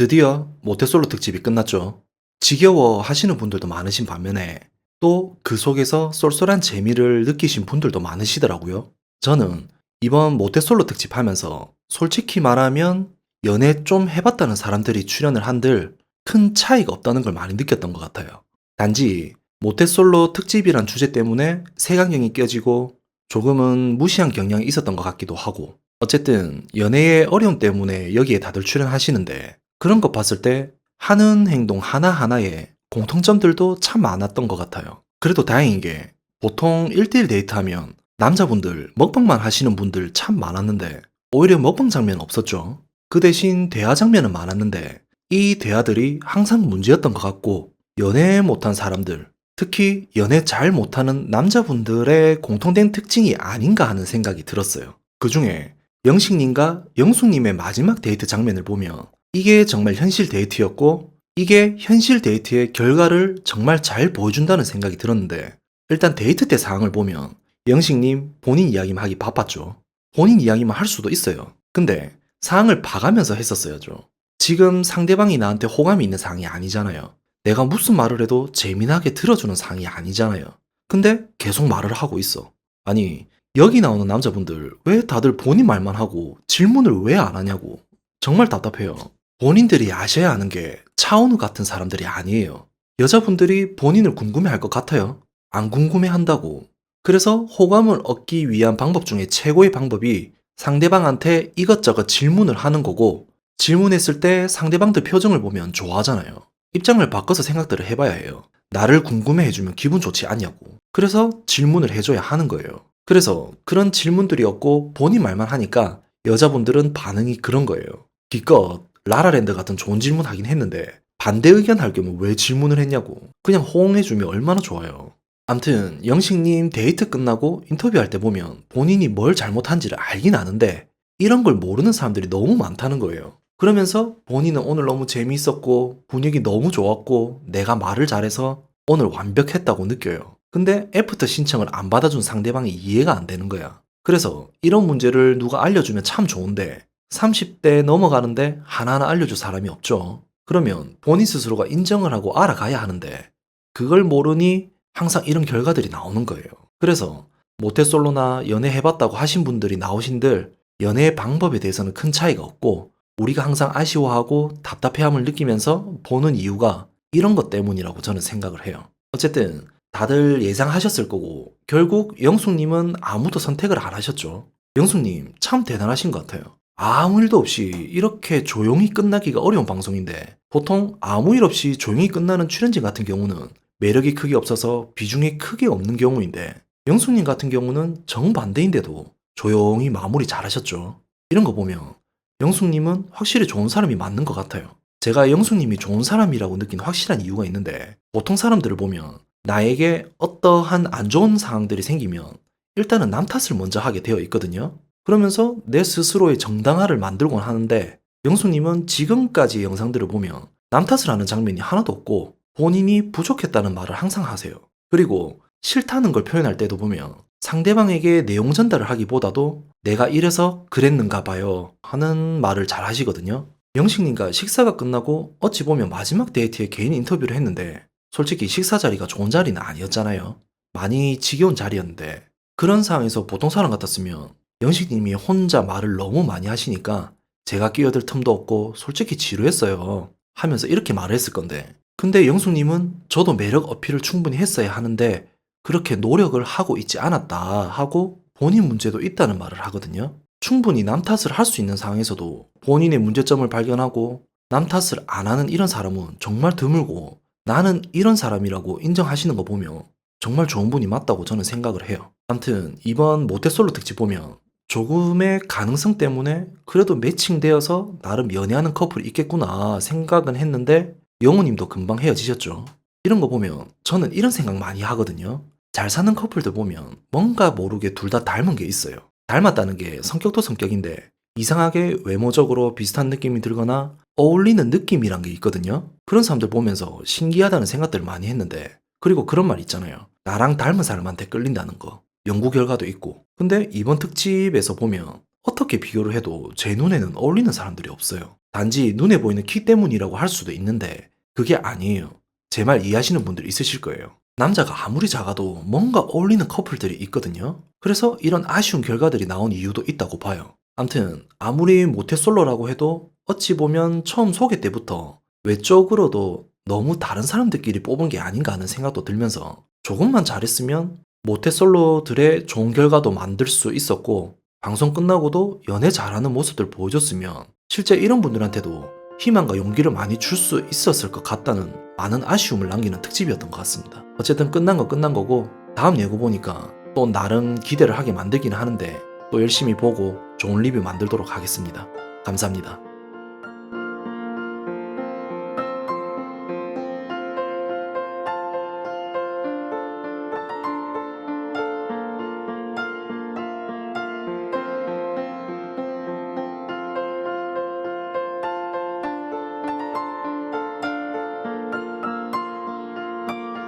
드디어 모태솔로 특집이 끝났죠. 지겨워 하시는 분들도 많으신 반면에 또 그 속에서 쏠쏠한 재미를 느끼신 분들도 많으시더라고요. 저는 이번 모태솔로 특집 하면서 솔직히 말하면 연애 좀 해봤다는 사람들이 출연을 한들 큰 차이가 없다는 걸 많이 느꼈던 것 같아요. 단지 모태솔로 특집이란 주제 때문에 색안경이 껴지고 조금은 무시한 경향이 있었던 것 같기도 하고, 어쨌든 연애의 어려움 때문에 여기에 다들 출연하시는데 그런 것 봤을 때 하는 행동 하나하나에 공통점들도 참 많았던 것 같아요. 그래도 다행인 게 보통 1대1 데이트하면 남자분들 먹방만 하시는 분들 참 많았는데 오히려 먹방 장면은 없었죠. 그 대신 대화 장면은 많았는데 이 대화들이 항상 문제였던 것 같고, 연애 못한 사람들, 특히 연애 잘 못하는 남자분들의 공통된 특징이 아닌가 하는 생각이 들었어요. 그 중에 영식님과 영숙님의 마지막 데이트 장면을 보면 이게 정말 현실 데이트였고 이게 현실 데이트의 결과를 정말 잘 보여준다는 생각이 들었는데, 일단 데이트 때 상황을 보면 영식님 본인 이야기만 하기 바빴죠. 본인 이야기만 할 수도 있어요. 근데 상황을 봐가면서 했었어야죠. 지금 상대방이 나한테 호감이 있는 상황이 아니잖아요. 내가 무슨 말을 해도 재미나게 들어주는 상황이 아니잖아요. 근데 계속 말을 하고 있어. 아니, 여기 나오는 남자분들 왜 다들 본인 말만 하고 질문을 왜 안 하냐고. 정말 답답해요. 본인들이 아셔야 하는 게 차은우 같은 사람들이 아니에요. 여자분들이 본인을 궁금해할 것 같아요. 안 궁금해한다고. 그래서 호감을 얻기 위한 방법 중에 최고의 방법이 상대방한테 이것저것 질문을 하는 거고, 질문했을 때 상대방들 표정을 보면 좋아하잖아요. 입장을 바꿔서 생각들을 해봐야 해요. 나를 궁금해해주면 기분 좋지 않냐고. 그래서 질문을 해줘야 하는 거예요. 그래서 그런 질문들이 없고 본인 말만 하니까 여자분들은 반응이 그런 거예요. 기껏 라라랜드 같은 좋은 질문 하긴 했는데 반대 의견 할 거면 왜 질문을 했냐고. 그냥 호응해주면 얼마나 좋아요. 암튼 영식님 데이트 끝나고 인터뷰할 때 보면 본인이 뭘 잘못한지를 알긴 아는데 이런 걸 모르는 사람들이 너무 많다는 거예요. 그러면서 본인은 오늘 너무 재미있었고 분위기 너무 좋았고 내가 말을 잘해서 오늘 완벽했다고 느껴요. 근데 애프터 신청을 안 받아준 상대방이 이해가 안 되는 거야. 그래서 이런 문제를 누가 알려주면 참 좋은데 30대 넘어가는데 하나하나 알려줄 사람이 없죠. 그러면 본인 스스로가 인정을 하고 알아가야 하는데 그걸 모르니 항상 이런 결과들이 나오는 거예요. 그래서 모태솔로나 연애 해봤다고 하신 분들이 나오신들 연애의 방법에 대해서는 큰 차이가 없고, 우리가 항상 아쉬워하고 답답해함을 느끼면서 보는 이유가 이런 것 때문이라고 저는 생각을 해요. 어쨌든 다들 예상하셨을 거고 결국 영숙님은 아무도 선택을 안 하셨죠. 영숙님 참 대단하신 것 같아요. 아무 일도 없이 이렇게 조용히 끝나기가 어려운 방송인데 보통 아무 일 없이 조용히 끝나는 출연진 같은 경우는 매력이 크게 없어서 비중이 크게 없는 경우인데, 영숙님 같은 경우는 정반대인데도 조용히 마무리 잘하셨죠. 이런 거 보면 영숙님은 확실히 좋은 사람이 맞는 것 같아요. 제가 영숙님이 좋은 사람이라고 느낀 확실한 이유가 있는데, 보통 사람들을 보면 나에게 어떠한 안 좋은 상황들이 생기면 일단은 남 탓을 먼저 하게 되어 있거든요. 그러면서 내 스스로의 정당화를 만들곤 하는데, 영숙님은 지금까지의 영상들을 보면 남 탓을 하는 장면이 하나도 없고 본인이 부족했다는 말을 항상 하세요. 그리고 싫다는 걸 표현할 때도 보면 상대방에게 내용 전달을 하기보다도 내가 이래서 그랬는가 봐요 하는 말을 잘 하시거든요. 영식님과 식사가 끝나고 어찌 보면 마지막 데이트에 개인 인터뷰를 했는데 솔직히 식사 자리가 좋은 자리는 아니었잖아요. 많이 지겨운 자리였는데 그런 상황에서 보통 사람 같았으면 영식님이 혼자 말을 너무 많이 하시니까 제가 끼어들 틈도 없고 솔직히 지루했어요 하면서 이렇게 말을 했을 건데, 근데 영숙님은 저도 매력 어필을 충분히 했어야 하는데 그렇게 노력을 하고 있지 않았다 하고 본인 문제도 있다는 말을 하거든요. 충분히 남 탓을 할 수 있는 상황에서도 본인의 문제점을 발견하고 남 탓을 안 하는 이런 사람은 정말 드물고, 나는 이런 사람이라고 인정하시는 거 보면 정말 좋은 분이 맞다고 저는 생각을 해요. 아무튼 이번 모태솔로 특집 보면 조금의 가능성 때문에 그래도 매칭되어서 나름 연애하는 커플이 있겠구나 생각은 했는데 영우님도 금방 헤어지셨죠. 이런 거 보면 저는 이런 생각 많이 하거든요. 잘 사는 커플들 보면 뭔가 모르게 둘 다 닮은 게 있어요. 닮았다는 게 성격도 성격인데 이상하게 외모적으로 비슷한 느낌이 들거나 어울리는 느낌이란 게 있거든요. 그런 사람들 보면서 신기하다는 생각들을 많이 했는데, 그리고 그런 말 있잖아요. 나랑 닮은 사람한테 끌린다는 거. 연구 결과도 있고. 근데 이번 특집에서 보면 어떻게 비교를 해도 제 눈에는 어울리는 사람들이 없어요. 단지 눈에 보이는 키 때문이라고 할 수도 있는데 그게 아니에요. 제 말 이해하시는 분들 있으실 거예요. 남자가 아무리 작아도 뭔가 어울리는 커플들이 있거든요. 그래서 이런 아쉬운 결과들이 나온 이유도 있다고 봐요. 암튼 아무리 모태솔로라고 해도 어찌 보면 처음 소개 때부터 외적으로도 너무 다른 사람들끼리 뽑은 게 아닌가 하는 생각도 들면서 조금만 잘했으면 모태솔로들의 좋은 결과도 만들 수 있었고 방송 끝나고도 연애 잘하는 모습들 보여줬으면 실제 이런 분들한테도 희망과 용기를 많이 줄 수 있었을 것 같다는 많은 아쉬움을 남기는 특집이었던 것 같습니다. 어쨌든 끝난 건 끝난 거고 다음 예고 보니까 또 나름 기대를 하게 만들기는 하는데 또 열심히 보고 좋은 리뷰 만들도록 하겠습니다. 감사합니다.